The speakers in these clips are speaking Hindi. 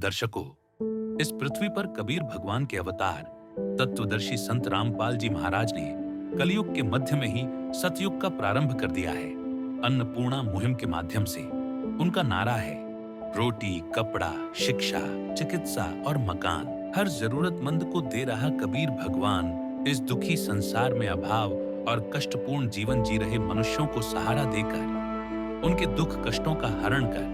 दर्शकों, इस पृथ्वी पर कबीर भगवान के अवतार तत्वदर्शी संत रामपाल जी महाराज ने कलयुग के मध्य में ही सतयुग का प्रारंभ कर दिया है। अन्नपूर्णा मुहिम के माध्यम से उनका नारा है, रोटी, कपड़ा, शिक्षा, चिकित्सा और मकान हर जरूरतमंद को दे रहा कबीर भगवान इस दुखी संसार में अभाव और कष्टपूर्ण जीवन जी रहे मनुष्यों को सहारा देकर, उनके दुख कष्टों का हरण कर,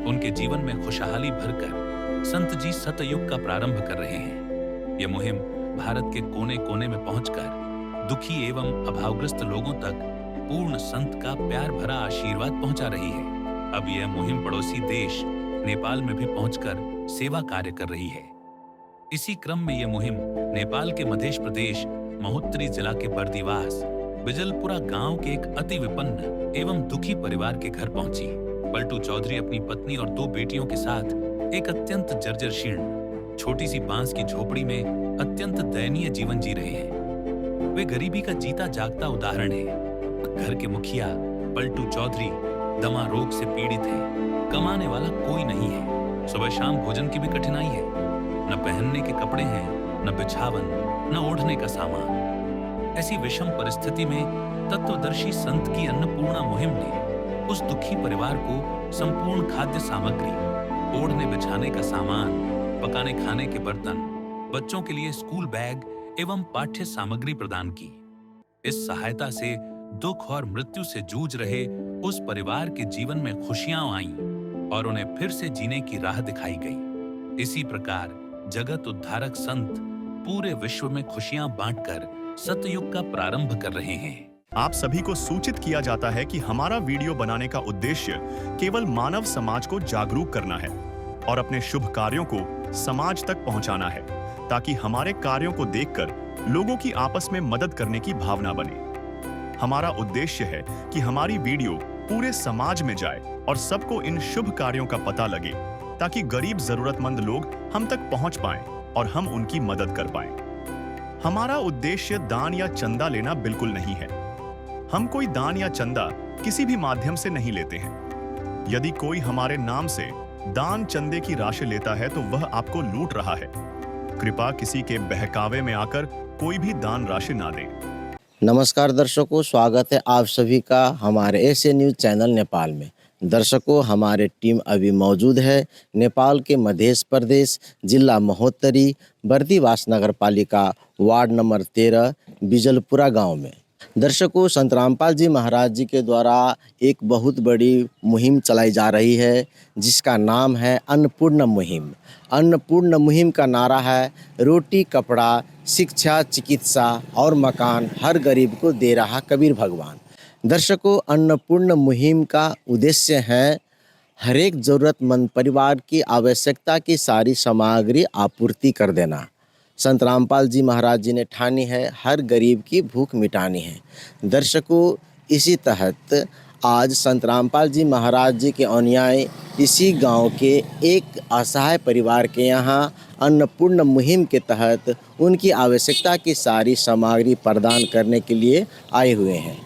उनके जीवन में खुशहाली भरकर संत जी सतयुग का प्रारंभ कर रहे हैं। यह मुहिम भारत के कोने कोने में पहुंचकर दुखी एवं अभावग्रस्त लोगों तक पूर्ण संत का प्यार भरा आशीर्वाद पहुंचा रही है। अब यह मुहिम पड़ोसी देश नेपाल में भी पहुंचकर सेवा कार्य कर रही है। इसी क्रम में यह मुहिम नेपाल के मध्य प्रदेश महोत्तरी जिला के बर्दिवास बिजलपुरा गांव के एक अति विपन्न एवं दुखी परिवार के घर पहुंची। पलटू चौधरी अपनी पत्नी और 2 बेटियों के साथ एक अत्यंत जर्जर शीर्ण छोटी सी बांस की झोपड़ी में अत्यंत दयनीय जीवन जी रहे हैं। वे गरीबी का जीता जागता उदाहरण है। घर के मुखिया पलटू चौधरी दमा रोग से पीड़ित है। कमाने वाला कोई नहीं है। सुबह शाम भोजन की भी कठिनाई है। न पहनने के कपड़े हैं, न बिछावन, न ओढ़ने का सामान। ऐसी विषम परिस्थिति में तत्वदर्शी संत की अन्नपूर्णा मुहिम ने उस दुखी परिवार को संपूर्ण खाद्य सामग्री, ओढ़ने बिछाने का सामान, पकाने खाने के बर्तन, बच्चों के लिए स्कूल बैग एवं पाठ्य सामग्री प्रदान की। इस सहायता से दुख और मृत्यु से जूझ रहे उस परिवार के जीवन में खुशियां आईं और उन्हें फिर से जीने की राह दिखाई गई। इसी प्रकार जगत उद्धारक संत पूरे विश्व में खुशियां बांटकर सतयुग का प्रारंभ कर रहे हैं। आप सभी को सूचित किया जाता है कि हमारा वीडियो बनाने का उद्देश्य केवल मानव समाज को जागरूक करना है और अपने शुभ कार्यों को समाज तक पहुंचाना है, ताकि हमारे कार्यों को देखकर लोगों की आपस में मदद करने की भावना बने। हमारा उद्देश्य है कि हमारी वीडियो पूरे समाज में जाए और सबको इन शुभ कार्यों का पता लगे, ताकि गरीब जरूरतमंद लोग हम तक पहुंच पाएं और हम उनकी मदद कर पाएं। हमारा उद्देश्य दान या चंदा लेना बिल्कुल नहीं है। हम कोई दान या चंदा किसी भी माध्यम से नहीं लेते हैं। यदि कोई हमारे नाम से दान चंदे की राशि लेता है तो वह आपको लूट रहा है। कृपया किसी के बहकावे में आकर कोई भी दान राशि ना दें। नमस्कार दर्शकों, स्वागत है आप सभी का हमारे एशियन न्यूज चैनल नेपाल में। दर्शकों, हमारे टीम अभी मौजूद है नेपाल के मध्य प्रदेश जिला महोत्तरी बर्दिवास नगर पालिका वार्ड नंबर 13 बिजलपुरा गांव में। दर्शकों, संत रामपाल जी महाराज जी के द्वारा एक बहुत बड़ी मुहिम चलाई जा रही है, जिसका नाम है अन्नपूर्णा मुहिम। अन्नपूर्णा मुहिम का नारा है, रोटी, कपड़ा, शिक्षा, चिकित्सा और मकान हर गरीब को दे रहा कबीर भगवान। दर्शकों, अन्नपूर्णा मुहिम का उद्देश्य है हर एक ज़रूरतमंद परिवार की आवश्यकता की सारी सामग्री आपूर्ति कर देना। संत रामपाल जी महाराज जी ने ठानी है हर गरीब की भूख मिटानी है। दर्शकों, इसी तहत आज संत रामपाल जी महाराज जी के अनुयायी इसी गांव के एक असहाय परिवार के यहाँ अन्नपूर्णा मुहिम के तहत उनकी आवश्यकता की सारी सामग्री प्रदान करने के लिए आए हुए हैं।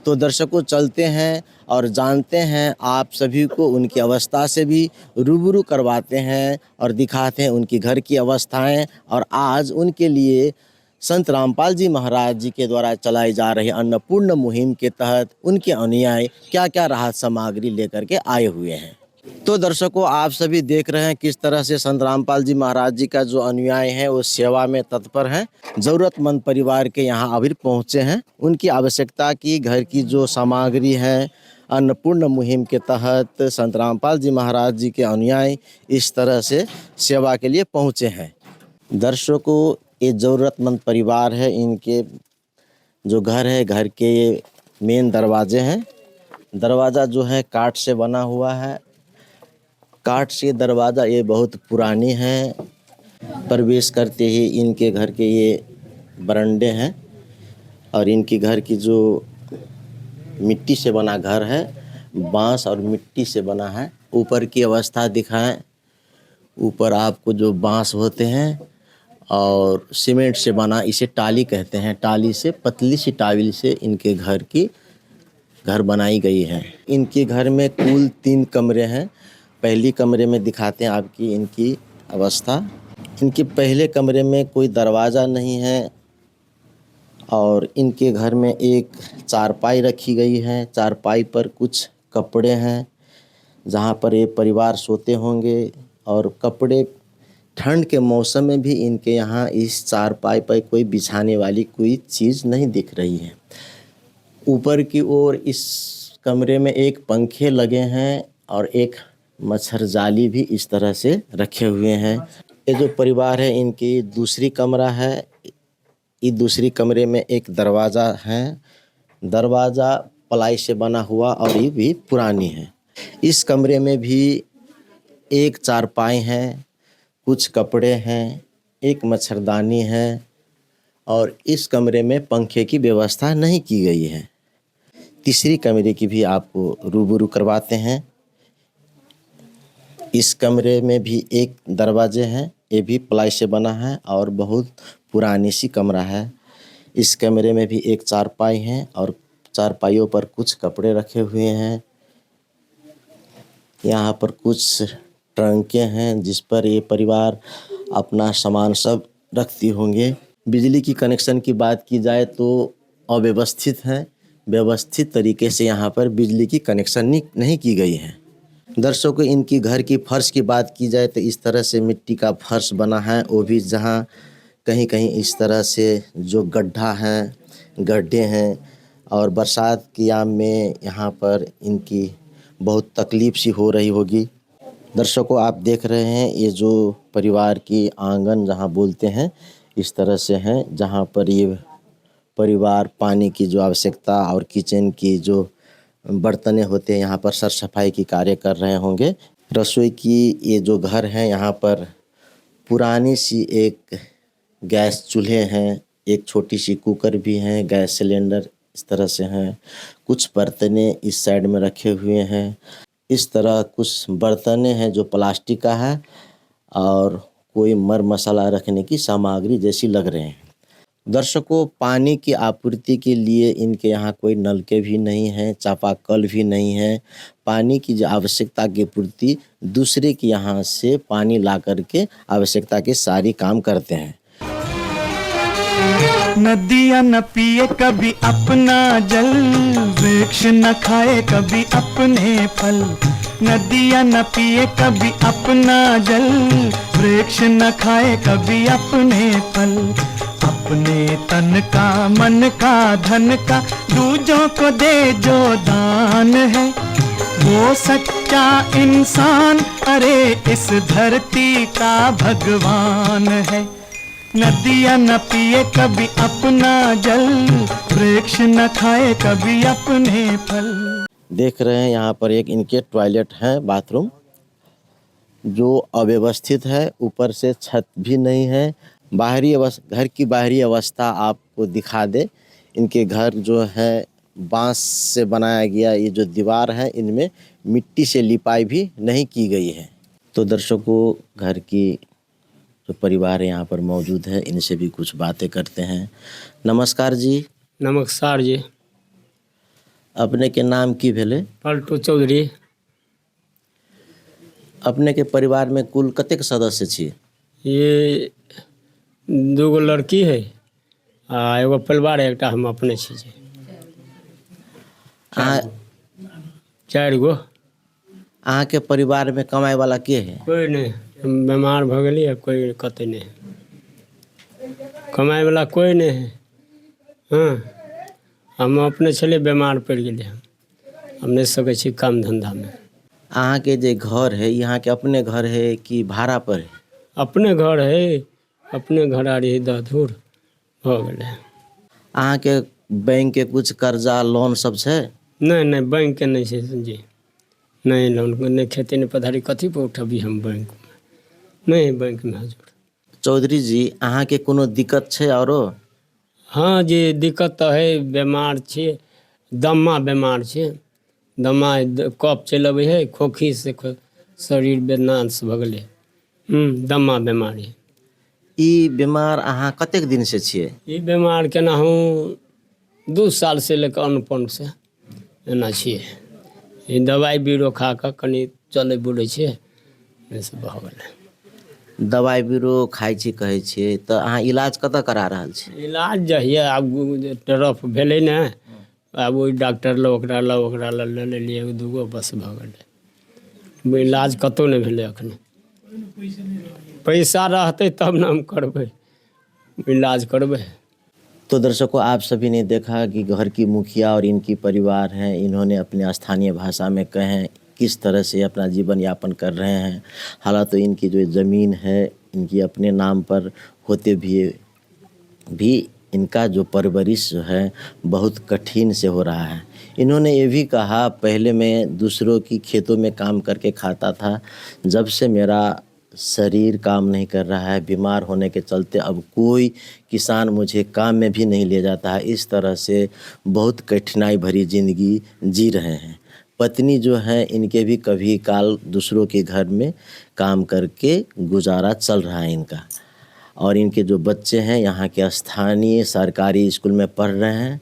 तो दर्शकों, चलते हैं और जानते हैं आप सभी को उनकी अवस्था से भी रूबरू करवाते हैं और दिखाते हैं उनकी घर की अवस्थाएं। और आज उनके लिए संत रामपाल जी महाराज जी के द्वारा चलाई जा रही अन्नपूर्णा मुहिम के तहत उनके अनुयायी क्या क्या राहत सामग्री लेकर के आए हुए हैं। तो दर्शकों, आप सभी देख रहे हैं किस तरह से संत रामपाल जी महाराज जी का जो अनुयायी है वो सेवा में तत्पर है। ज़रूरतमंद परिवार के यहाँ अभी पहुँचे हैं। उनकी आवश्यकता की घर की जो सामग्री है अन्नपूर्णा मुहिम के तहत संत रामपाल जी महाराज जी के अनुयायी इस तरह से सेवा के लिए पहुँचे हैं। दर्शकों, ये ज़रूरतमंद परिवार है। इनके जो घर है, घर के ये मेन दरवाजे हैं। दरवाज़ा जो है काठ से बना हुआ है। काठ से दरवाज़ा ये बहुत पुरानी है। प्रवेश करते ही इनके घर के ये बरंडे हैं और इनके घर की जो मिट्टी से बना घर है, बांस और मिट्टी से बना है। ऊपर की अवस्था दिखाएं। ऊपर आपको जो बांस होते हैं और सीमेंट से बना, इसे टाली कहते हैं। टाली से, पतली सी टाइल से इनके घर बनाई गई है। इनके घर में कुल 3 कमरे हैं। पहली कमरे में दिखाते हैं आपकी इनकी अवस्था। इनके पहले कमरे में कोई दरवाज़ा नहीं है और इनके घर में एक चारपाई रखी गई है। चारपाई पर कुछ कपड़े हैं जहाँ पर ये परिवार सोते होंगे और कपड़े ठंड के मौसम में भी इनके यहाँ इस चारपाई पर कोई बिछाने वाली कोई चीज़ नहीं दिख रही है। ऊपर की ओर इस कमरे में एक पंखे लगे हैं और एक मच्छर जाली भी इस तरह से रखे हुए हैं। ये जो परिवार है इनकी दूसरी कमरा है। इस दूसरी कमरे में एक दरवाज़ा है। दरवाज़ा प्लाई से बना हुआ और ये भी पुरानी है। इस कमरे में भी एक चारपाई है, कुछ कपड़े हैं, एक मच्छरदानी है और इस कमरे में पंखे की व्यवस्था नहीं की गई है। तीसरी कमरे की भी आपको रूबरू करवाते हैं। इस कमरे में भी एक दरवाजे हैं, ये भी प्लाई से बना है और बहुत पुरानी सी कमरा है। इस कमरे में भी एक चारपाई है और चारपाइयों पर कुछ कपड़े रखे हुए हैं। यहाँ पर कुछ ट्रंके हैं जिस पर ये परिवार अपना सामान सब रखती होंगे। बिजली की कनेक्शन की बात की जाए तो अव्यवस्थित है। व्यवस्थित तरीके से यहाँ पर बिजली की कनेक्शन नहीं की गई है। दर्शकों, इनकी घर की फर्श की बात की जाए तो इस तरह से मिट्टी का फर्श बना है, वो भी जहाँ कहीं कहीं इस तरह से जो गड्ढे हैं और बरसात के याम में यहाँ पर इनकी बहुत तकलीफ सी हो रही होगी। दर्शकों, आप देख रहे हैं ये जो परिवार की आंगन जहाँ बोलते हैं इस तरह से हैं, जहाँ पर ये परिवार पानी की जो आवश्यकता और किचन की जो बर्तनें होते हैं यहाँ पर सर सफाई की कार्य कर रहे होंगे। रसोई की ये जो घर है यहाँ पर पुरानी सी एक गैस चूल्हे हैं, एक छोटी सी कुकर भी हैं, गैस सिलेंडर इस तरह से हैं। कुछ बर्तनें इस साइड में रखे हुए हैं। इस तरह कुछ बर्तनें हैं जो प्लास्टिक का है और कोई मर मसाला रखने की सामग्री जैसी लग रहे हैं। दर्शकों, पानी की आपूर्ति के लिए इनके यहाँ कोई नलके भी नहीं हैं, चापाकल भी नहीं है। पानी की जो आवश्यकता की पूर्ति दूसरे के यहाँ से पानी ला करके आवश्यकता के सारी काम करते हैं। नदियाँ न पिए कभी अपना जल, वृक्ष न खाए कभी अपने फल। नदियाँ न पिए कभी अपना जल, वृक्ष न खाए कभी अपने फल। अपने तन का, मन का, धन का दूजों को दे जो दान है, वो सच्चा इंसान अरे इस धरती का भगवान है। नदियाँ न पिए कभी अपना जल, वृक्ष न खाए कभी अपने फल। देख रहे हैं यहाँ पर एक इनके टॉयलेट है, बाथरूम जो अव्यवस्थित है, ऊपर से छत भी नहीं है। घर की बाहरी अवस्था आपको दिखा दे। इनके घर जो है बांस से बनाया गया, ये जो दीवार है इनमें मिट्टी से लिपाई भी नहीं की गई है। तो दर्शकों, घर की जो परिवार यहाँ पर मौजूद है इनसे भी कुछ बातें करते हैं। नमस्कार जी। नमस्कार जी। अपने के नाम की भेले? पलटू चौधरी। अपने के परिवार में कुल कतेक सदस्य छिए? ये 2 लड़की है आ एगो परिवार है, एक हम अपने छी। 4 गो। अहाँ के परिवार में कमाए वाला के है? कोई नहीं, हम बीमार भ गए, कोई कतई नहीं कमाए वाला कोई नहीं है। हाँ, हम अपने छे बीमार पड़ गए, हम नहीं सके छी काम धंधा में। अहाँ के जे घर है यहाँ के अपने घर है कि भाड़ा पर है? अपने घर है, अपने घर आ रही 10 धूर हो गए। अहाँ के बैंक के कुछ कर्जा लोन सब है? नहीं, बैंक के नहीं है जी। नहीं लोन, नहीं खेती, नहीं पधारी, कथी पर उठबी हम बैंक में? नहीं बैंक में हजूर। चौधरी जी, अहाँ के कोनो दिक्कत है औरो? हाँ जी, दिक्कत तो है। बीमार छे, दम्मा बीमार छे। दम्मा कफ चल अबै है, खोखी से शरीर वेदना से भ गेलै। दम्मा बीमारी। ई बीमार अहाँ कतेक दिन से छिए? ई बीमार केनाहू 2 साल से लेकर अनुपन से एना छिए। ई दवाई बीरो खा कऽ कनी चलै बुलै छै से भऽ गेलै। दवाई बीरो खाइ छी कहै छियै, तऽ अहाँ इलाज कतऽ करा रहल छी? इलाज जहिया आब ट्रफ भेलै ने, आब ओहि डॉक्टर लग ओकरा लग ले लेलियै 2 बस भऽ गेलै। इलाज कतहु नहि भेलै एखन। पैसा रहतै तब ने हम करबै, इलाज करबै। तो दर्शकों, आप सभी ने देखा कि घर की मुखिया और इनकी परिवार हैं, इन्होंने अपने स्थानीय भाषा में कहें किस तरह से अपना जीवन यापन कर रहे हैं। हालांकि तो इनकी जो ज़मीन है इनकी अपने नाम पर होते भी इनका जो परवरिश जो है बहुत कठिन से हो रहा है। इन्होंने ये भी कहा, पहले मैं दूसरों की खेतों में काम करके खाता था, जब से मेरा शरीर काम नहीं कर रहा है, बीमार होने के चलते अब कोई किसान मुझे काम में भी नहीं ले जाता है। इस तरह से बहुत कठिनाई भरी ज़िंदगी जी रहे हैं। पत्नी जो है इनके भी कभी काल दूसरों के घर में काम करके गुजारा चल रहा है इनका। और इनके जो बच्चे हैं यहाँ के स्थानीय सरकारी स्कूल में पढ़ रहे हैं।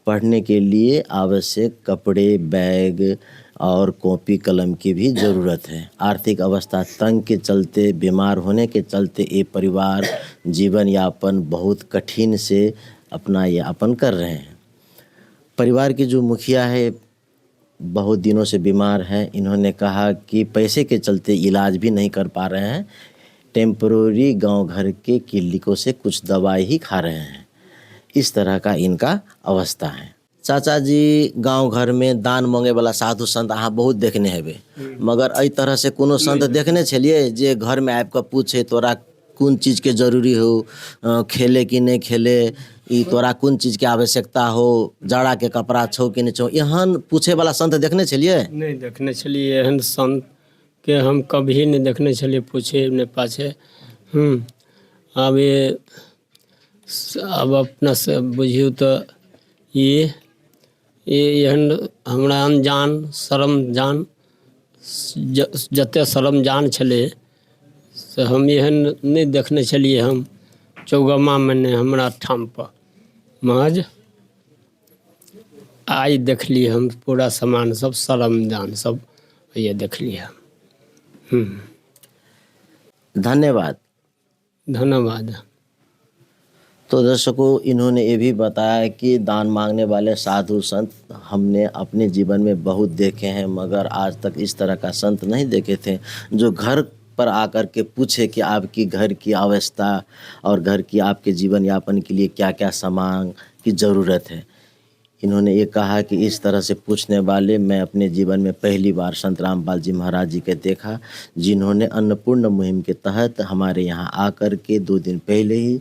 पढ़ने के लिए आवश्यक कपड़े, बैग और कॉपी कलम की भी ज़रूरत है। आर्थिक अवस्था तंग के चलते, बीमार होने के चलते ये परिवार जीवन यापन बहुत कठिन से अपना यापन कर रहे हैं। परिवार की जो मुखिया है बहुत दिनों से बीमार हैं। इन्होंने कहा कि पैसे के चलते इलाज भी नहीं कर पा रहे हैं, टेम्परोरी गांव घर के क्लिनिकों से कुछ दवाई ही खा रहे हैं। इस तरह का इनका अवस्था है। चाचा जी, गांव घर में दान मांगे वाला साधु संत अहाँ बहुत देखने हेबे, मगर एहि तरह से कोनो संत देखने छलिए जे घर में आबि कऽ पूछे तोरा कोन चीज के जरूरी हो, खेले कि नहीं खेले, ई तोरा कोन चीज के आवश्यकता हो, जाड़ा के कपड़ा छौ कि नहीं छौ, एहन पूछे वाला संत देखने छलिए? नहीं देखने छलिए एहन संत के, हम कभी नहीं देखने छलिए पूछे ने पाछे। अब ये अब अपना से बुझियो तो ये एहन हमरा अनजान शरमजान जते शरमजान छलै से हम एहन नहीं देखने छलिए। हम चौगमा में ने हमरा ठाम पर महज आई देखलिए हम पूरा सामान सब शरमजान सब ये देखलिए। धन्यवाद। धन्यवाद। तो दर्शकों, इन्होंने ये भी बताया कि दान मांगने वाले साधु संत हमने अपने जीवन में बहुत देखे हैं, मगर आज तक इस तरह का संत नहीं देखे थे जो घर पर आकर के पूछे कि आपकी घर की अवस्था और घर की आपके जीवन यापन के लिए क्या क्या सामान की ज़रूरत है। इन्होंने ये कहा कि इस तरह से पूछने वाले मैं अपने जीवन में पहली बार संत रामपाल जी महाराज जी के देखा, जिन्होंने अन्नपूर्ण मुहिम के तहत हमारे यहाँ आकर के 2 दिन पहले ही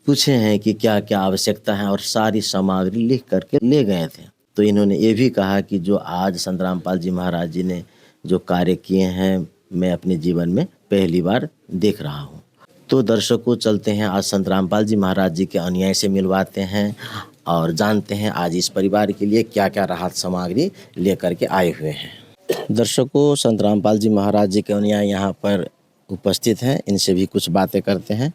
पूछे हैं कि क्या क्या आवश्यकता है और सारी सामग्री लिख करके ले गए थे। तो इन्होंने ये भी कहा कि जो आज संत रामपाल जी महाराज जी ने जो कार्य किए हैं मैं अपने जीवन में पहली बार देख रहा हूँ। तो दर्शकों, चलते हैं आज संत रामपाल जी महाराज जी के अनुयायी से मिलवाते हैं और जानते हैं आज इस परिवार के लिए क्या क्या राहत सामग्री लेकर के आए हुए हैं। दर्शकों, संत रामपाल जी महाराज जी के अनुयायी यहाँ पर उपस्थित हैं, इनसे भी कुछ बातें करते हैं।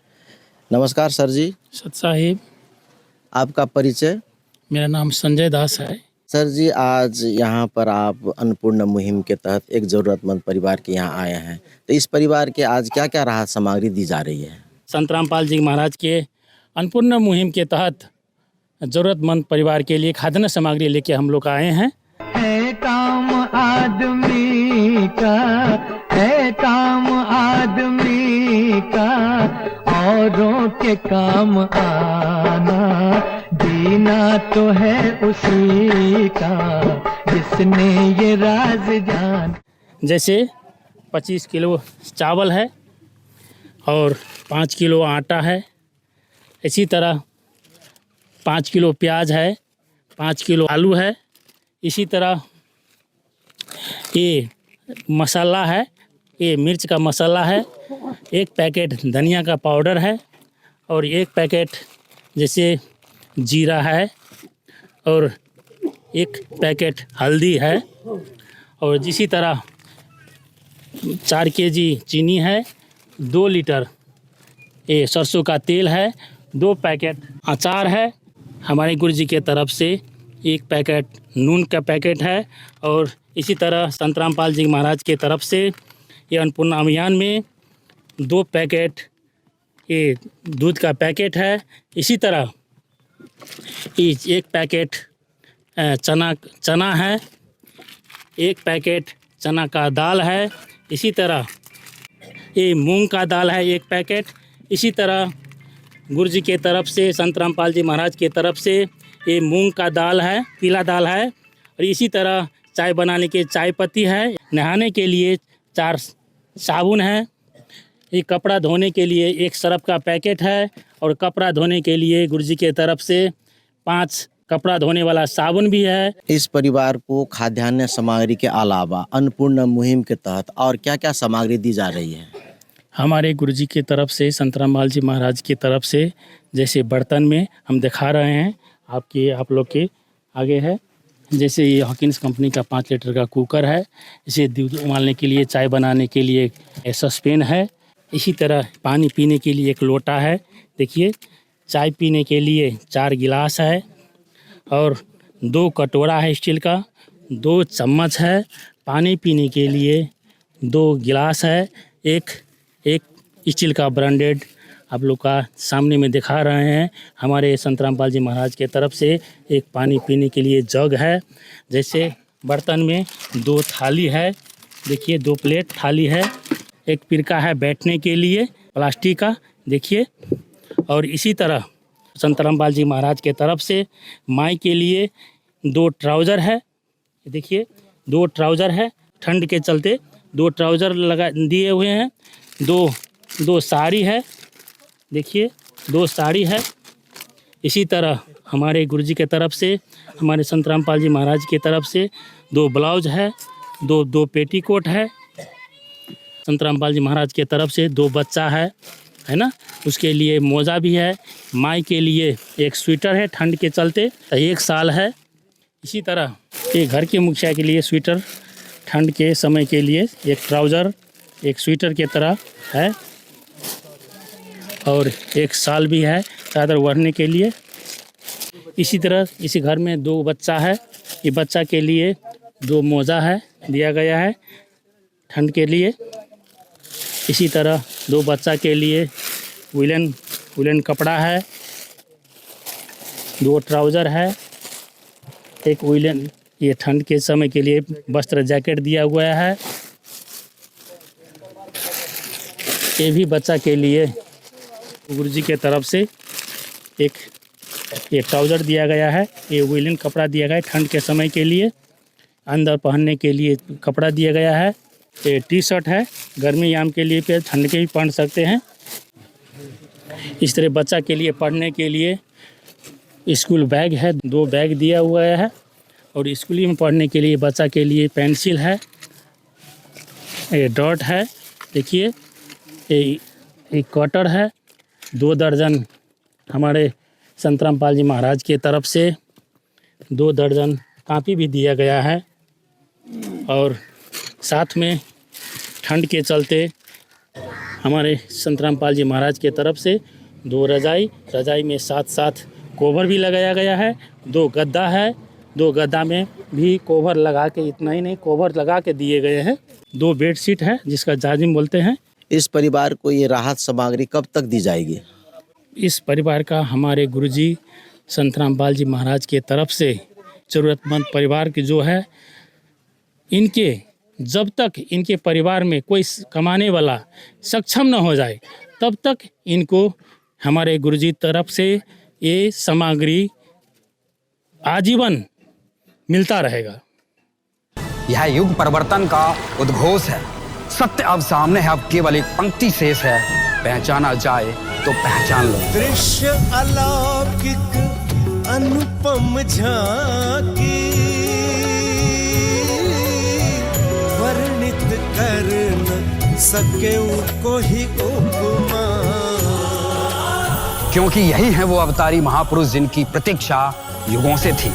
नमस्कार सर जी। सत साहिब। आपका परिचय? मेरा नाम संजय दास है। सर जी, आज यहाँ पर आप अन्नपूर्ण मुहिम के तहत एक ज़रूरतमंद परिवार के यहाँ आए हैं, तो इस परिवार के आज क्या क्या राहत सामग्री दी जा रही है? संत रामपाल जी महाराज के अन्नपूर्ण मुहिम के तहत ज़रूरतमंद परिवार के लिए खाद्यान्न सामग्री लेके हम लोग आए हैं। है काम आदमी का, है काम आदमी का, औरों के काम आना, जीना तो है उसी का जिसने ये राज जान। जैसे 25 किलो चावल है और 5 किलो आटा है, इसी तरह 5 किलो प्याज है, 5 किलो आलू है, इसी तरह ये मसाला है, ये मिर्च का मसाला है, 1 पैकेट धनिया का पाउडर है और 1 पैकेट जैसे जीरा है और 1 पैकेट हल्दी है और इसी तरह 4 केजी चीनी है, 2 लीटर ये सरसों का तेल है, 2 पैकेट अचार है, हमारे गुरु जी के तरफ से 1 पैकेट नून का पैकेट है। और इसी तरह संत रामपाल जी महाराज के तरफ से ये अन्नपूर्णा अभियान में 2 पैकेट ये दूध का पैकेट है। इसी तरह 1 पैकेट चना है, 1 पैकेट चना का दाल है। इसी तरह ये मूंग का दाल है 1 पैकेट। इसी तरह गुरु जी के तरफ से संत रामपाल जी महाराज के तरफ से ये मूंग का दाल है, पीला दाल है। और इसी तरह चाय बनाने के चाय पत्ती है। नहाने के लिए 4 साबुन है। ये कपड़ा धोने के लिए 1 सर्फ का पैकेट है। और कपड़ा धोने के लिए गुरु जी के तरफ से 5 कपड़ा धोने वाला साबुन भी है। इस परिवार को खाद्यान्न सामग्री के अलावा अन्नपूर्णा मुहिम के तहत और क्या क्या सामग्री दी जा रही है? हमारे गुरु जी की तरफ से संत रामपाल जी महाराज की तरफ से जैसे बर्तन में हम दिखा रहे हैं, आप लोग के आगे है। जैसे ये हॉकिंस कंपनी का 5 लीटर का कुकर है। इसे दूध उबालने के लिए, चाय बनाने के लिए सस्पेन है। इसी तरह पानी पीने के लिए 1 लोटा है। देखिए, चाय पीने के लिए 4 गिलास है। और 2 कटोरा है स्टील का, 2 चम्मच है। पानी पीने के लिए 2 गिलास है। एक स्टील का ब्रांडेड आप लोग का सामने में दिखा रहे हैं। हमारे संत रामपाल जी महाराज के तरफ से एक पानी पीने के लिए जग है। जैसे बर्तन में 2 थाली है। देखिए, 2 प्लेट थाली है। 1 पिरका है बैठने के लिए प्लास्टिक का, देखिए। और इसी तरह संत रामपाल जी महाराज के तरफ से माई के लिए 2 ट्राउज़र है। देखिए, 2 ट्राउज़र है। ठंड के चलते 2 ट्राउज़र लगा दिए हुए हैं। 2 साड़ी है। देखिए, 2 साड़ी है। इसी तरह हमारे गुरुजी के तरफ से, हमारे संत रामपाल जी महाराज की तरफ से 2 ब्लाउज है, 2 पेटीकोट है। संत रामपाल जी महाराज के तरफ से 2 बच्चा है ना, उसके लिए मोजा भी है। माई के लिए 1 स्वेटर है, ठंड के चलते 1 साल है। इसी तरह ये घर के मुखिया के लिए स्वेटर, ठंड के समय के लिए 1 ट्राउज़र 1 स्वेटर की तरह है। और 1 साल भी है चादर ओढ़ने के लिए। इसी तरह इसी घर में 2 बच्चा है। ये बच्चा के लिए 2 मोजा है दिया गया है ठंड के लिए। इसी तरह 2 बच्चा के लिए वुलन कपड़ा है, 2 ट्राउज़र है, 1 वुलन ये ठंड के समय के लिए वस्त्र जैकेट दिया हुआ है। ये भी बच्चा के लिए गुरुजी के तरफ से एक ट्राउज़र दिया गया है। ये वुलन कपड़ा दिया गया है ठंड के समय के लिए। अंदर पहनने के लिए कपड़ा दिया गया है। ये टी-शर्ट है, गर्मी याम के लिए, फिर ठंड के भी पहन सकते हैं। इस तरह बच्चा के लिए पढ़ने के लिए स्कूल बैग है, 2 बैग दिया हुआ है। और स्कूल में पढ़ने के लिए बच्चा के लिए पेंसिल है, ये डॉट है। देखिए, ये कटर है। 2 दर्जन हमारे संत रामपाल जी महाराज के तरफ से 2 दर्जन कापी भी दिया गया है। और साथ में ठंड के चलते हमारे संत रामपाल जी महाराज के तरफ से 2 रजाई में साथ कोवर भी लगाया गया है। 2 गद्दा है, 2 गद्दा में भी कोवर लगा के, इतना ही नहीं कोवर लगा के दिए गए हैं। 2 बेडशीट है जिसका जाजिम बोलते हैं। इस परिवार को ये राहत सामग्री कब तक दी जाएगी? इस परिवार का हमारे गुरुजी संत रामपाल जी महाराज के तरफ से ज़रूरतमंद परिवार की जो है, इनके जब तक इनके परिवार में कोई कमाने वाला सक्षम न हो जाए तब तक इनको हमारे गुरुजी तरफ से ये सामग्री आजीवन मिलता रहेगा। यह युग परिवर्तन का उद्घोष है। सत्य अब सामने है, अब केवल एक पंक्ति शेष है। पहचाना जाए तो पहचान लो। दृश्य अलौकिक अनुपम झांकी, वर्णित कर न सके कोई उपमा। क्योंकि यही है वो अवतारी महापुरुष जिनकी प्रतीक्षा युगों से थी।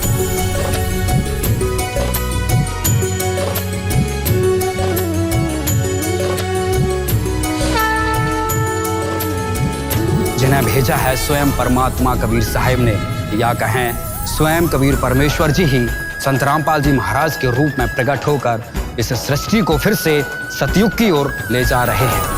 जिन्हें भेजा है स्वयं परमात्मा कबीर साहिब ने, या कहें स्वयं कबीर परमेश्वर जी ही संत रामपाल जी महाराज के रूप में प्रकट होकर इस सृष्टि को फिर से सतयुग की ओर ले जा रहे हैं।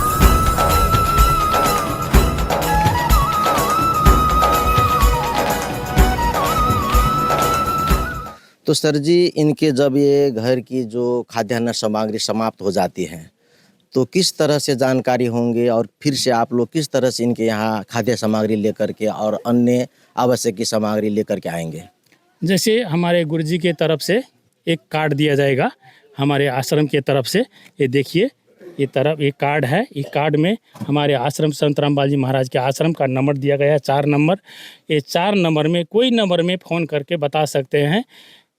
तो सर जी, इनके जब ये घर की जो खाद्यान्न सामग्री समाप्त हो जाती है तो किस तरह से जानकारी होंगे और फिर से आप लोग किस तरह से इनके यहाँ खाद्य सामग्री लेकर के और अन्य आवश्यक सामग्री लेकर के आएंगे? जैसे हमारे गुरुजी के तरफ से एक कार्ड दिया जाएगा हमारे आश्रम के तरफ से। ये देखिए, ये कार्ड है। ये कार्ड में हमारे आश्रम संत रामपाल जी महाराज के आश्रम का नंबर दिया गया है, 4 नंबर। ये 4 नंबर में कोई नंबर में फ़ोन करके बता सकते हैं।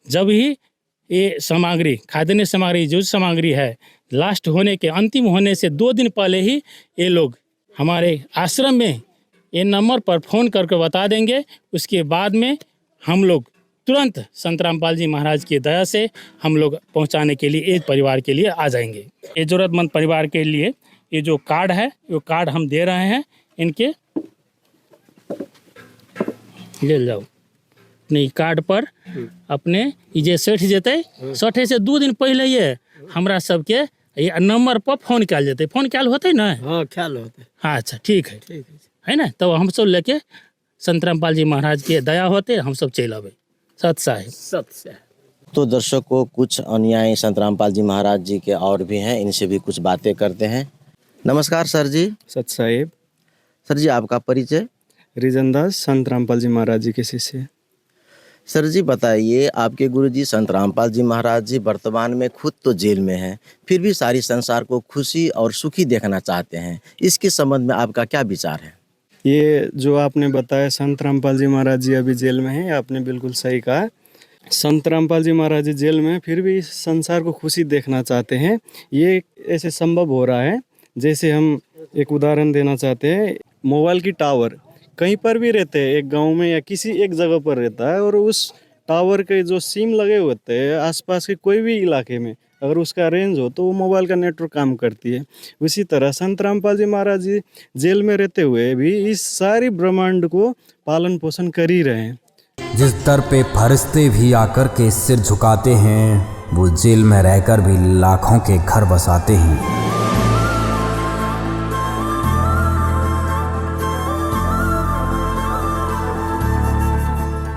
जब ही ये सामग्री, खाद्यान्न सामग्री, जो सामग्री है, लास्ट होने के, अंतिम होने से 2 दिन पहले ही ये लोग हमारे आश्रम में ये नंबर पर फ़ोन करके बता देंगे। उसके बाद में हम लोग तुरंत संत रामपाल जी महाराज की दया से हम लोग पहुंचाने के लिए एक परिवार के लिए आ जाएंगे। ये ज़रूरतमंद परिवार के लिए ये जो कार्ड है, वो कार्ड हम दे रहे हैं इनके। ले जाओ अपने कार्ड पर अपने ये सेठ जेते, सठे से 2 दिन पहले ये हमरा सबके ये नंबर पर फ़ोन कल जेते। फ़ोन कल होते ना? हाँ, ख्याल होता है। हाँ, अच्छा, ठीक है ना? तो हम सब लेके संत रामपाल जी महाराज के दया होते हम सब चल आवे। सत साहेब। तो दर्शकों, कुछ अनुयायी संत रामपाल जी महाराज जी के और भी हैं, इनसे भी कुछ बातें करते हैं। नमस्कार सर जी। सत साहेब। सर जी, आपका परिचय? रिजनदास, संत रामपाल जी महाराज जी के शिष्य। सर जी बताइए, आपके गुरुजी संत रामपाल जी महाराज जी वर्तमान में खुद तो जेल में हैं, फिर भी सारी संसार को खुशी और सुखी देखना चाहते हैं। इसके संबंध में आपका क्या विचार है? ये जो आपने बताया संत रामपाल जी महाराज जी अभी जेल में हैं, आपने बिल्कुल सही कहा। संत रामपाल जी महाराज जी जेल में फिर भी संसार को खुशी देखना चाहते हैं। ये ऐसे संभव हो रहा है, जैसे हम एक उदाहरण देना चाहते हैं। मोबाइल की टावर कहीं पर भी रहते हैं, एक गांव में या किसी एक जगह पर रहता है, और उस टावर के जो सिम लगे होते हैं आसपास के कोई भी इलाके में, अगर उसका रेंज हो तो वो मोबाइल का नेटवर्क काम करती है। उसी तरह संत रामपाल जी महाराज जी जेल में रहते हुए भी इस सारी ब्रह्मांड को पालन पोषण कर ही रहे हैं। जिस दर पे फरिश्ते भी आकर के सिर झुकाते हैं, वो जेल में रहकर भी लाखों के घर बसाते हैं।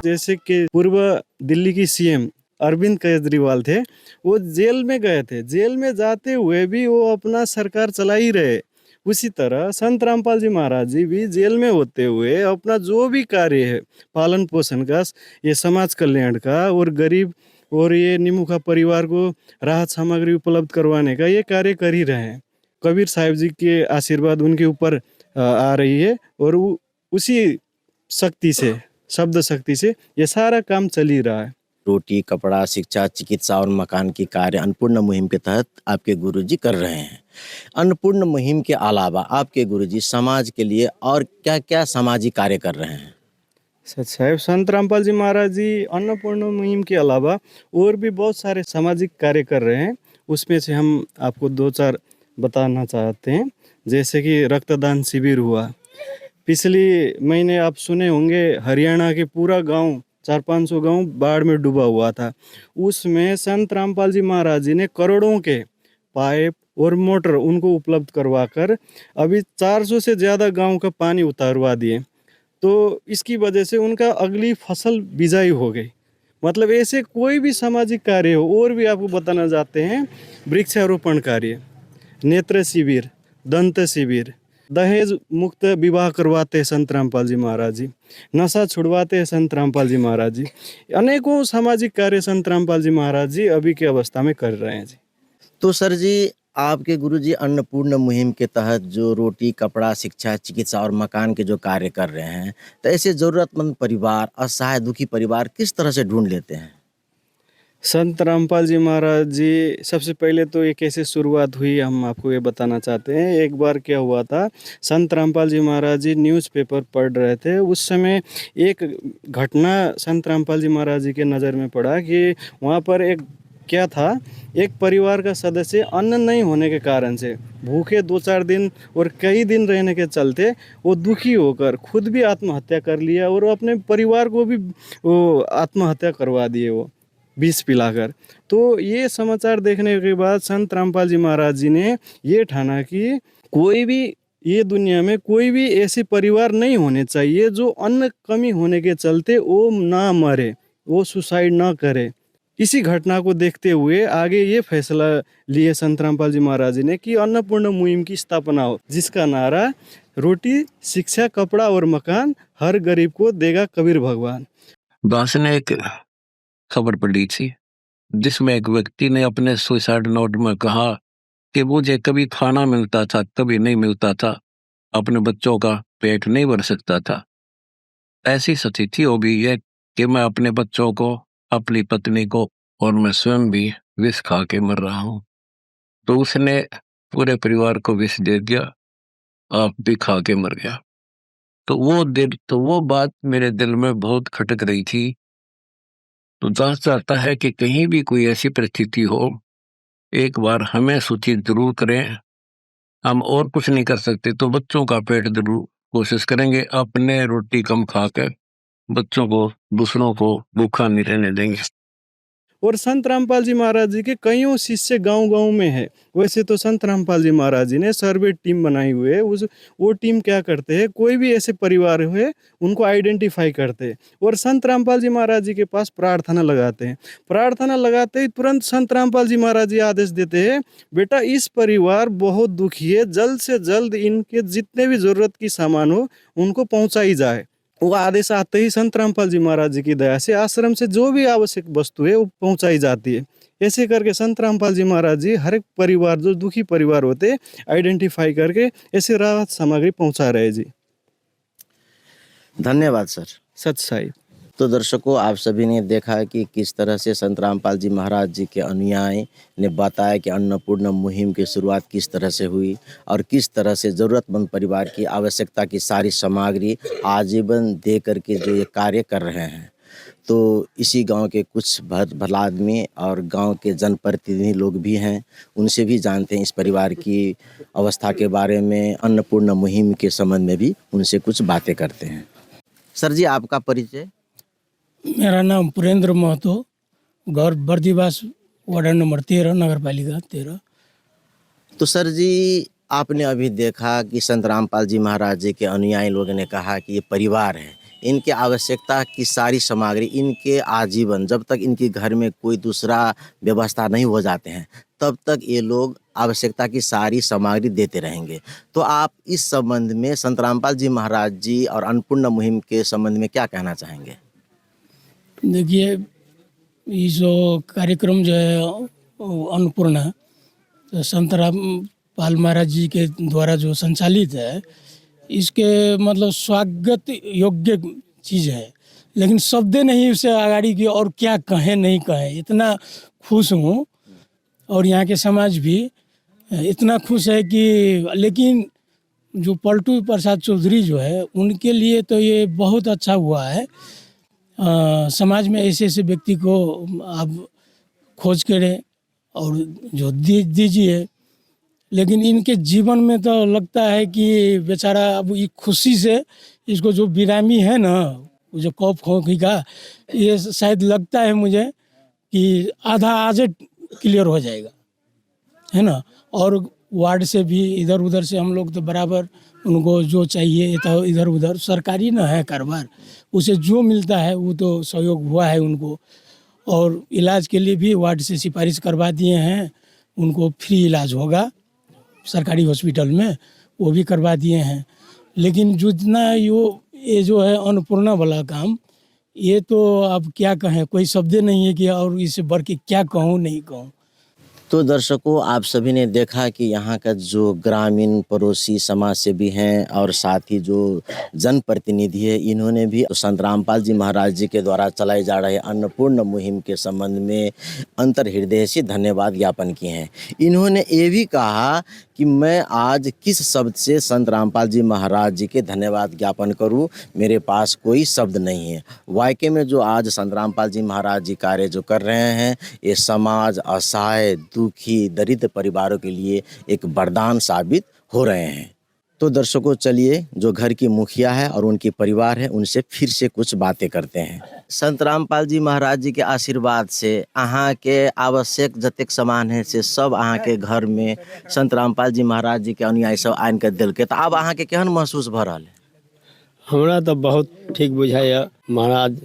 जैसे कि पूर्व दिल्ली की सीएम अरविंद केजरीवाल थे, वो जेल में गए थे, जेल में जाते हुए भी वो अपना सरकार चला ही रहे। उसी तरह संत रामपाल जी महाराज जी भी जेल में होते हुए अपना जो भी कार्य है पालन पोषण का, ये समाज कल्याण का और गरीब और ये निमुखा परिवार को राहत सामग्री उपलब्ध करवाने का ये कार्य कर ही रहे हैं। कबीर साहिब जी के आशीर्वाद उनके ऊपर आ रही है और उसी शक्ति से, शब्द शक्ति से ये सारा काम चल ही रहा है। रोटी, कपड़ा, शिक्षा, चिकित्सा और मकान की कार्य अन्नपूर्ण मुहिम के तहत आपके गुरुजी कर रहे हैं। अन्नपूर्ण मुहिम के अलावा आपके गुरुजी समाज के लिए और क्या-क्या सामाजिक कार्य कर रहे हैं? सच साहब, संत रामपाल जी महाराज जी अन्नपूर्ण मुहिम के अलावा और भी बहुत सारे सामाजिक कार्य कर रहे हैं। उसमें से हम आपको 2-4 बताना चाहते हैं। जैसे कि रक्तदान शिविर हुआ, पिछले महीने आप सुने होंगे हरियाणा के पूरा गांव, 400-500 गांव बाढ़ में डूबा हुआ था। उसमें संत रामपाल जी महाराज जी ने करोड़ों के पाइप और मोटर उनको उपलब्ध करवाकर अभी 400 से ज़्यादा गांव का पानी उतारवा दिए। तो इसकी वजह से उनका अगली फसल बिजाई हो गई। मतलब ऐसे कोई भी सामाजिक कार्य हो। और भी आपको बताना चाहते हैं, वृक्षारोपण कार्य, नेत्र शिविर, दंत शिविर, दहेज मुक्त विवाह करवाते हैं संत रामपाल जी महाराज जी, नशा छुड़वाते हैं संत रामपाल जी महाराज जी। अनेकों सामाजिक कार्य संत रामपाल जी महाराज जी अभी की अवस्था में कर रहे हैं जी। तो सर जी, आपके गुरुजी अन्नपूर्ण मुहिम के तहत जो रोटी, कपड़ा, शिक्षा, चिकित्सा और मकान के जो कार्य कर रहे हैं, तो ऐसे ज़रूरतमंद परिवार, असहाय दुखी परिवार किस तरह से ढूंढ लेते हैं? संत रामपाल जी महाराज जी, सबसे पहले तो ये कैसे शुरुआत हुई हम आपको ये बताना चाहते हैं। एक बार क्या हुआ था, संत रामपाल जी महाराज जी न्यूज़पेपर पढ़ रहे थे। उस समय एक घटना संत रामपाल जी महाराज जी के नज़र में पड़ा कि वहाँ पर एक क्या था, एक परिवार का सदस्य अन्न नहीं होने के कारण से भूखे 2-4 दिन और कई दिन रहने के चलते वो दुखी होकर खुद भी आत्महत्या कर लिया और अपने परिवार को भी वो आत्महत्या करवा दिए, वो विष पिलाकर। तो ये समाचार देखने के बाद संत रामपाल जी महाराज जी ने ये ठाना कि कोई भी ये दुनिया में कोई भी ऐसे परिवार नहीं होने चाहिए जो अन्न कमी होने के चलते वो ना मरे, वो सुसाइड ना करे। इसी घटना को देखते हुए आगे ये फैसला लिए संत रामपाल जी महाराज जी ने कि अन्नपूर्णा मुहिम की स्थापना हो, जिसका नारा रोटी, शिक्षा, कपड़ा और मकान हर गरीब को देगा कबीर भगवान। दास ने एक खबर पढ़ी थी जिसमें एक व्यक्ति ने अपने सुसाइड नोट में कहा कि मुझे कभी खाना मिलता था, कभी नहीं मिलता था, अपने बच्चों का पेट नहीं भर सकता था। ऐसी स्थिति हो भी है कि मैं अपने बच्चों को, अपनी पत्नी को और मैं स्वयं भी विष खा के मर रहा हूँ। तो उसने पूरे परिवार को विष दे दिया, आप भी खा के मर गया। तो वो बात मेरे दिल में बहुत खटक रही थी। तो दास चाहता है कि कहीं भी कोई ऐसी परिस्थिति हो, एक बार हमें सूचित जरूर करें। हम और कुछ नहीं कर सकते तो बच्चों का पेट जरूर कोशिश करेंगे, अपने रोटी कम खाकर बच्चों को, दूसरों को भूखा नहीं रहने देंगे। और संत रामपाल जी महाराज जी के कईयों शिष्य गांव-गांव में है। वैसे तो संत रामपाल जी महाराज जी ने सर्वे टीम बनाई हुई है। वो टीम क्या करते हैं, कोई भी ऐसे परिवार हुए उनको आइडेंटिफाई करते हैं और संत रामपाल जी महाराज जी के पास प्रार्थना लगाते हैं। प्रार्थना लगाते ही तुरंत संत रामपाल जी महाराज जी आदेश देते हैं, बेटा इस परिवार बहुत दुखी है, जल्द से जल्द इनके जितने भी जरूरत की सामान हो उनको पहुंचाई जाए। वो आदेश आते ही संत रामपाल जी महाराज जी की दया से आश्रम से जो भी आवश्यक वस्तु है वो पहुंचाई जाती है। ऐसे करके संत रामपाल जी महाराज जी हर एक परिवार, जो दुखी परिवार होते, आइडेंटिफाई करके ऐसे राहत सामग्री पहुंचा रहे जी। धन्यवाद सर। सत साई। तो दर्शकों, आप सभी ने देखा कि किस तरह से संत रामपाल जी महाराज जी के अनुयायी ने बताया कि अन्नपूर्णा मुहिम की शुरुआत किस तरह से हुई और किस तरह से ज़रूरतमंद परिवार की आवश्यकता की सारी सामग्री आजीवन दे करके जो ये कार्य कर रहे हैं। तो इसी गांव के कुछ भला आदमी और गांव के जनप्रतिनिधि लोग भी हैं, उनसे भी जानते हैं इस परिवार की अवस्था के बारे में, अन्नपूर्णा मुहिम के संबंध में भी उनसे कुछ बातें करते हैं। सर जी, आपका परिचय? मेरा नाम पुरेंद्र महतो, घर बर्दीवास, वार्ड नंबर 13, नगर पालिका 13। तो सर जी, आपने अभी देखा कि संत रामपाल जी महाराज जी के अनुयायी लोगों ने कहा कि ये परिवार है, इनके आवश्यकता की सारी सामग्री इनके आजीवन, जब तक इनके घर में कोई दूसरा व्यवस्था नहीं हो जाते हैं तब तक ये लोग आवश्यकता की सारी सामग्री देते रहेंगे। तो आप इस संबंध में संत रामपाल जी महाराज जी और अन्नपूर्णा मुहिम के संबंध में क्या कहना चाहेंगे? देखिए, ये जो कार्यक्रम जो है अन्नपूर्णा, तो संत रामपाल महाराज जी के द्वारा जो संचालित है, इसके मतलब स्वागत योग्य चीज़ है, लेकिन शब्द नहीं उसे आगाड़ी की और क्या कहें नहीं कहें। इतना खुश हूँ और यहाँ के समाज भी इतना खुश है कि, लेकिन जो पलटू प्रसाद चौधरी जो है उनके लिए तो ये बहुत अच्छा हुआ है। समाज में ऐसे ऐसे व्यक्ति को आप खोज करें और जो दीजिए, लेकिन इनके जीवन में तो लगता है कि बेचारा अब ये खुशी से इसको जो बिरामी है ना, जो कफ खोखी का, ये शायद लगता है मुझे कि आधा आज क्लियर हो जाएगा, है ना। और वार्ड से भी इधर उधर से हम लोग तो बराबर उनको जो चाहिए तो इधर उधर, सरकारी ना है कारोबार, उसे जो मिलता है वो तो सहयोग हुआ है उनको। और इलाज के लिए भी वार्ड से सिफारिश करवा दिए हैं, उनको फ्री इलाज होगा सरकारी हॉस्पिटल में, वो भी करवा दिए हैं। लेकिन जितना ये जो है अन्नपूर्णा वाला काम, ये तो अब क्या कहें, कोई शब्द नहीं है कि और इससे बढ़ के क्या कहूँ नहीं कहूँ। तो दर्शकों, आप सभी ने देखा कि यहाँ का जो ग्रामीण पड़ोसी समाज से भी हैं और साथ ही जो जनप्रतिनिधि है, इन्होंने भी संत रामपाल जी महाराज जी के द्वारा चलाई जा रहे अन्नपूर्णा मुहिम के संबंध में अंतर हृदय से धन्यवाद ज्ञापन किए हैं। इन्होंने ये भी कहा कि मैं आज किस शब्द से संत रामपाल जी महाराज जी के धन्यवाद ज्ञापन करूं, मेरे पास कोई शब्द नहीं है। वाकई में जो आज संत रामपाल जी महाराज जी कार्य जो कर रहे हैं, ये समाज, असहाय, दुखी, दरिद्र परिवारों के लिए एक वरदान साबित हो रहे हैं। तो दर्शकों, चलिए जो घर की मुखिया है और उनके परिवार है, उनसे फिर से कुछ बातें करते हैं। संत रामपाल जी महाराज जी के आशीर्वाद से अहाँ के आवश्यक जतेक सामान है से सब अहाँ के घर में संत रामपाल जी महाराज जी के अनुयायी सब आन के दिलके, तो अब अहाँ के केहन महसूस भ रहा है? हमरा तो बहुत ठीक बुझाइए, महाराज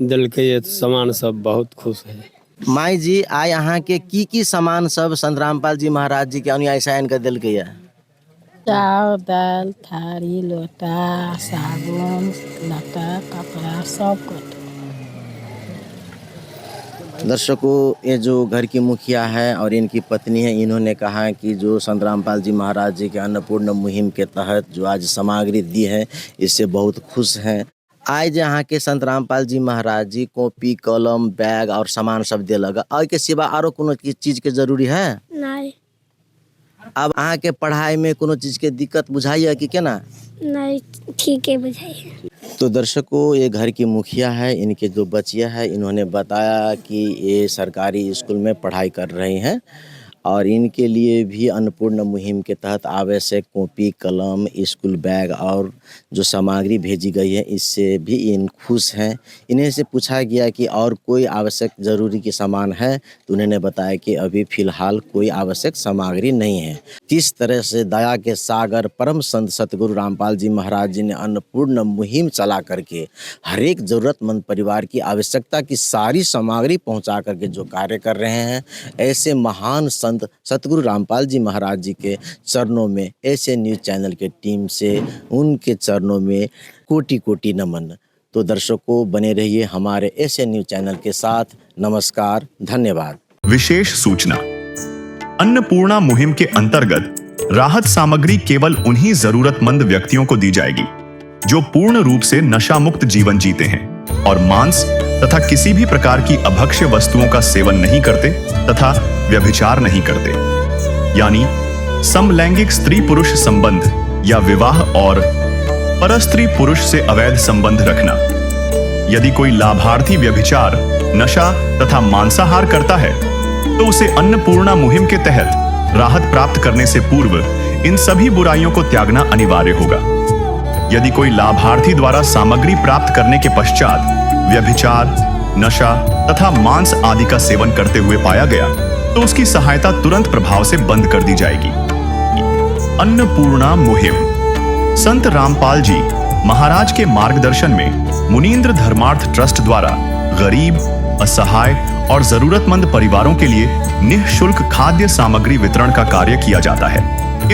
दिलके सामान सब बहुत खुश है। माई जी, आइ अहाँ के की सामान सब संत रामपाल जी महाराज जी के अनुयायी से आन के दिलके? चाउर, दाल, थारी, लोटा, साबुन, लता, कपड़ा सब कुछ। दर्शकों, ये जो घर की मुखिया है और इनकी पत्नी है, इन्होंने कहा कि जो संत रामपाल जी महाराज जी के अन्नपूर्ण मुहिम के तहत जो आज सामग्री दी है, इससे बहुत खुश हैं। आज यहाँ के संत रामपाल जी महाराज जी कॉपी, कलम, बैग और सामान सब दे लगा, और के सिवा आरो कोनो चीज के जरूरी है? नहीं। अब अहाँ के पढ़ाई में कोनो चीज के दिक्कत बुझाइए कि केना? नहीं, ठीक है बुझाइए। तो दर्शकों, ये घर की मुखिया है, इनके जो बच्चियां है, इन्होंने बताया कि ये सरकारी स्कूल में पढ़ाई कर रही हैं और इनके लिए भी अन्नपूर्ण मुहिम के तहत आवश्यक कॉपी, कलम, स्कूल बैग और जो सामग्री भेजी गई है, इससे भी इन खुश हैं। इन्हें से पूछा गया कि और कोई आवश्यक ज़रूरी की सामान है, तो उन्होंने बताया कि अभी फ़िलहाल कोई आवश्यक सामग्री नहीं है। किस तरह से दया के सागर परम संत सतगुरु रामपाल जी महाराज जी ने अन्नपूर्ण मुहिम चला करके हर एक ज़रूरतमंद परिवार की आवश्यकता की सारी सामग्री पहुँचा करके जो कार्य कर रहे हैं, ऐसे महान संत सतगुरु रामपाल जी महाराज जी के चरणों में ऐसे न्यूज़ चैनल के टीम से उनके चरणों में कोटि कोटि नमन। तो दर्शकों, बने रहिए हमारे ऐसे न्यूज़ चैनल के साथ। नमस्कार, धन्यवाद। विशेष सूचना, अन्नपूर्णा मुहिम के अंतर्गत राहत सामग्री केवल उन्हीं जरूरतमंद व्यक्तियों को दी जाएगी जो पूर्ण रूप से नशा मुक्त जीवन जीते हैं और मांस तथा किसी भी प्रकार की अभक्ष्य वस्तुओं का सेवन नहीं करते तथा व्यभिचार नहीं करते, यानी समलैंगिक स्त्री पुरुष संबंध या विवाह और परस्त्री पुरुष से अवैध संबंध रखना। यदि कोई लाभार्थी व्यभिचार, नशा तथा मांसाहार करता है तो उसे अन्नपूर्णा मुहिम के तहत राहत प्राप्त करने से पूर्व इन सभी बुराइयों को त्यागना अनिवार्य होगा। यदि कोई लाभार्थी द्वारा सामग्री प्राप्त करने के पश्चात व्यभिचार, नशा तथा मांस आदि का सेवन करते हुए पाया गया तो उसकी सहायता तुरंत प्रभाव से बंद कर दी जाएगी। अन्नपूर्णा मुहिम संत रामपाल जी महाराज के मार्गदर्शन में मुनींद्र धर्मार्थ ट्रस्ट द्वारा गरीब, असहाय और जरूरतमंद परिवारों के लिए निःशुल्क खाद्य सामग्री वितरण का कार्य किया जाता है।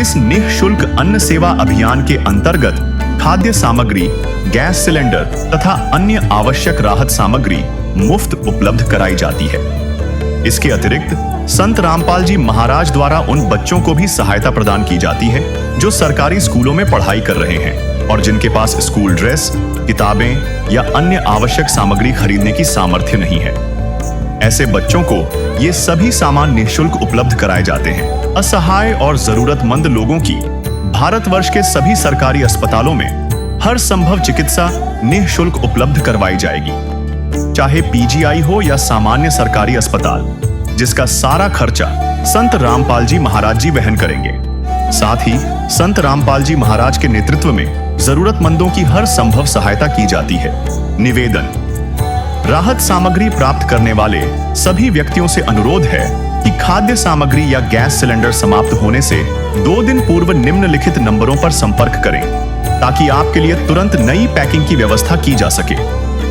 इस निःशुल्क अन्न सेवा अभियान के अंतर्गत खाद्य सामग्री, गैस सिलेंडर तथा अन्य आवश्यक राहत सामग्री मुफ्त उपलब्ध कराई जाती है। इसके अतिरिक्त संत रामपाल जी महाराज द्वारा उन बच्चों को भी सहायता प्रदान की जाती है जो सरकारी स्कूलों में पढ़ाई कर रहे हैं और जिनके पास स्कूल ड्रेस, किताबें या अन्य आवश्यक सामग्री खरीदने की सामर्थ्य नहीं है। ऐसे बच्चों को ये सभी सामान निःशुल्क उपलब्ध कराए जाते हैं। असहाय और जरूरतमंद लोगों की भारतवर्ष के सभी सरकारी अस्पतालों में हर संभव चिकित्सा निःशुल्क उपलब्ध करवाई जाएगी, चाहे पीजीआई हो या सामान्य सरकारी अस्पताल, जिसका सारा खर्चा संत रामपाल जी महाराज जी वहन करेंगे। साथ ही संत रामपाल जी महाराज के नेतृत्व में जरूरतमंदों की हर संभव सहायता की जाती है। निवेदन, राहत सामग्री प्राप्त करने वाले सभी व्यक्तियों से अनुरोध है कि खाद्य सामग्री या गैस सिलेंडर समाप्त होने से 2 दिन पूर्व निम्नलिखित नंबरों पर संपर्क करें ताकि आपके लिए तुरंत नई पैकिंग की व्यवस्था की जा सके।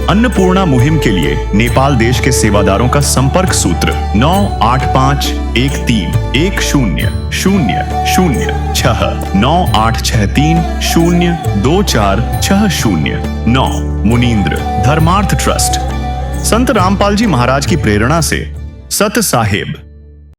अन्नपूर्णा मुहिम के लिए नेपाल देश के सेवादारों का संपर्क सूत्र 985113069863024609 मुनींद्र धर्मार्थ ट्रस्ट। संत रामपाल जी महाराज की प्रेरणा से सत साहेब